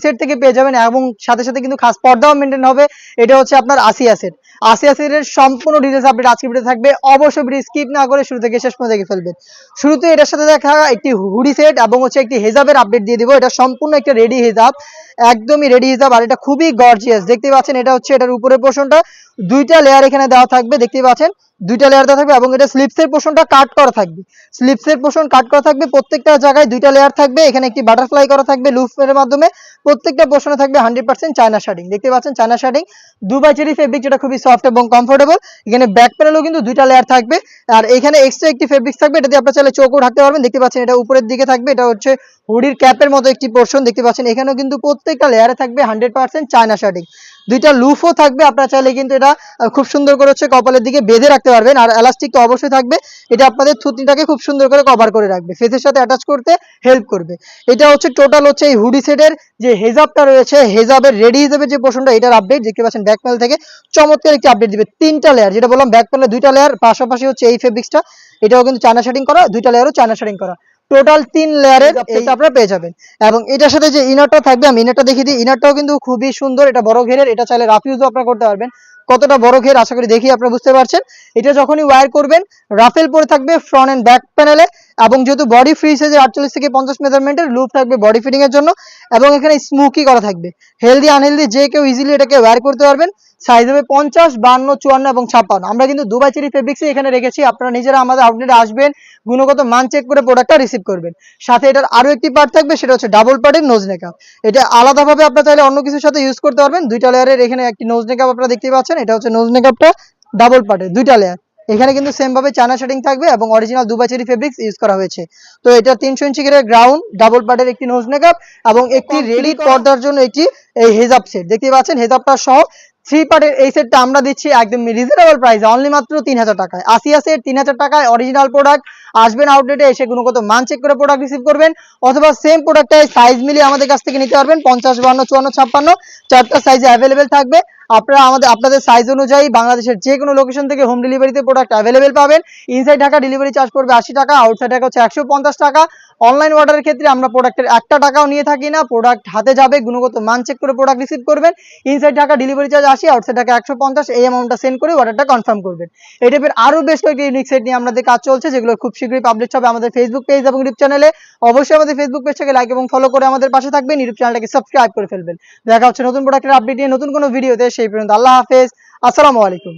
Set থেকে পেয়ে যাবেন এবং সাথে সাথে কিন্তু খাস পর্দাও মেনটেন হবে। এটা হচ্ছে আপনার আসিয়া সেট। আসিয়া সেটের সম্পূর্ণ ডিটেইলস আপডেট আজকে ভিডিও থাকবে, অবশ্যই ভিডিও স্কিপ না করে শুরু থেকে শেষ পর্যন্ত দেখে ফেলবেন। শুরুতে এটার সাথে দেখা একটি হুডি সেট এবং হচ্ছে একটি হেজাবের আপডেট দিয়ে দিব। এটা সম্পূর্ণ একটা রেডি হেজাব, একদমই রেডি হিসাব, আর এটা খুবই গর্জিয়াস। দেখতে পাচ্ছেন এটা হচ্ছে এটার উপরের পোর্শনটা দুইটা লেয়ার এখানে দেওয়া থাকবে, দেখতে পাচ্ছেন দুইটা লেয়ার দেওয়া থাকবে এবং এটা স্লিপসের পোর্শনটা কাট করা থাকবে। স্লিপসের পোর্শন কাট করা থাকবে, প্রত্যেকটা জায়গায় দুইটা লেয়ার থাকবে। এখানে একটি বাটারফ্লাই করা থাকবে লুফের মাধ্যমে। প্রত্যেকটা পোর্শনে থাকবে 100% চায়না শার্টিং। দেখতে পাচ্ছেন চায়না শার্টিং দুবাই চেরি ফেব্রিক, যেটা খুবই সফট এবং কমফোর্টেবল। এখানে ব্যাক প্যানেলও কিন্তু দুইটা লেয়ার থাকবে, আর এখানে এক্সট্রা একটি ফেব্রিক থাকবে, এটা দিয়ে আপনারা চাইলে চোখও ঢাকতে পারবেন। দেখতে পাচ্ছেন এটা উপরের দিকে থাকবে, এটা হচ্ছে হুডির ক্যাপের মতো একটি পোর্শন। দেখতে পাচ্ছেন এখানেও কিন্তু প্রত্যেকটা লেয়ারে থাকবে 100% চায়না শার্টিং। দুইটা লুফও থাকবে, আপনারা চাইলে কিন্তু এটা খুব সুন্দর করে হচ্ছে কপালের দিকে বেঁধে রাখতে পারবেন। আর এলাস্টিক তো অবশ্যই থাকবে, এটা আপনাদের থুতনিটাকে খুব সুন্দর করে কভার করে রাখবে, ফেসের সাথে অ্যাটাচ করতে হেল্প করবে। এটা হচ্ছে টোটাল হচ্ছে এই হুডি সেটের যে হেজাবটা রয়েছে, হেজাবের রেডি হিসেবে যে পোর্শনটা, এটার আপডেট দেখতে পাচ্ছেন ব্যাক প্যানেল থেকে চমৎকার একটি আপডেট দিবে। তিনটা লেয়ার, যেটা বললাম ব্যাক প্যানেলে দুইটা লেয়ার, পাশাপাশি হচ্ছে এই ফেব্রিক্সটা, এটাও কিন্তু চায়না শার্টিং করা, দুইটা লেয়ারও চায়না শার্টিং করা, টোটাল 3 লেয়ারের এটা আপনারা পেয়ে যাবেন। এবং এটার সাথে যে ইনারটা থাকবে, আমি ইনারটা দেখিয়ে দিই। ইনারটাও কিন্তু খুবই সুন্দর, এটা বড় ঘেরের, এটা চাইলে রাফ ইউজও আপনারা করতে পারবেন। কতটা বড় ঘের আশা করি দেখি আপনারা বুঝতে পারছেন। এটা যখনই ওয়্যার করবেন রাফেল পরে থাকবে ফ্রন্ট এন্ড ব্যাক প্যানেলে, এবং যেহেতু বডি ফ্রি সাইজে 48 থেকে 50 মেজারমেন্টের লুপ থাকবে বডি ফিটিং এর জন্য, এবং এখানে স্মোকি করা থাকবে। হেলদি আনহেলদি যে কেউ ইজিলি এটাকে ওয়্যার করতে পারবেন। সাইজ হবে 50, 52, 54 এবং 56। আমরা কিন্তু দুবাই চেরি ফেব্রিক্সই এখানে রেখেছি, আপনারা নিজেরা আমাদের আউটলেটে আসবেন, গুণগত মান চেক করে প্রোডাক্টটা রিসিভ করবেন। সাথে এটার আরো একটি পার্ট থাকবে, সেটা হচ্ছে ডাবল পার্টের নোজ নেকআপ। এটা আলাদাভাবে আপনারা চাইলে অন্য কিছুর সাথে ইউজ করতে পারবেন। দুইটা লেয়ারের এখানে একটি নোজ নেকআপ আপনারা দেখতে পাচ্ছেন, এটা হচ্ছে নোজ নেকআপটা ডাবল পার্টের দুইটা লেয়ার। এখানে কিন্তু সেম ভাবে চায়না শার্টিং থাকবে এবং original Dubai cherry fabrics use করা হয়েছে। তো এটা 300 ইঞ্চি করে গ্রাউন্ড ডাবল পার্টের একটি নোজ মেকআপ এবং একটি রেডি পর্দার জন্য একটি এই হেজাব সেট দেখতে পাচ্ছেন। হেজাবটা সহ 3 পার্টের এই সেটটা আমরা দিচ্ছি একদম রিজনেবল প্রাইসে, অনলি মাত্র 3000 টাকায়। আসিয়া সেট 3000 টাকায় অরিজিনাল প্রোডাক্ট। আসবেন আউটলেটে এসে গুণগত মান চেক করে প্রোডাক্ট রিসিভ করবেন, অথবা সেম প্রোডাক্টটাই সাইজ মিলিয়ে আমাদের কাছ থেকে নিতে পারবেন। 50, 52, 54, 56 চারটা সাইজে অ্যাভেলেবেল থাকবে। আপনারা আপনাদের সাইজ অনুযায়ী বাংলাদেশের যে কোনো লোকেশন থেকে হোম ডেলিভারিতে প্রোডাক্ট অ্যাভেলেবেল পাবেন। ইনসাইড ঢাকা ডেলিভারি চার্জ পড়বে 80 টাকা, আউটসাইড ঢাকা হচ্ছে 150 টাকা। অনলাইন অর্ডারের ক্ষেত্রে আমরা প্রোডাক্টের 1 টাকাও নিয়ে থাকি না, প্রোডাক্ট হাতে যাবে, গুণগত মান চেক করে প্রোডাক্ট রিসিভ করবেন। Inside Dhaka delivery charge 80, outside Dhaka 150, এই অ্যামাউন্টটা সেন্ড করে অর্ডারটা কনফার্ম করবেন। এই টাইপের আরো বেশ কয়েকটি ইউনিক সেট নিয়ে আমাদের কাজ চলছে, যেগুলো খুব শীঘ্রই পাবলিশ হবে আমাদের ফেসবুক পেজ এবং ইউটিউব চ্যানেলে। অবশ্যই আমাদের ফেসবুক পেজটাকে লাইক এবং ফলো করে আমাদের পাশে থাকবেন, ইউটিউব চ্যানেলটাকে সাবস্ক্রাইব করে ফেলবেন। দেখা হচ্ছে নতুন প্রোডাক্টের আপডেট নিয়ে নতুন কোনো ভিডিওতে, সেই পর্যন্ত আল্লাহ হাফেজ, আসসালামু আলাইকুম।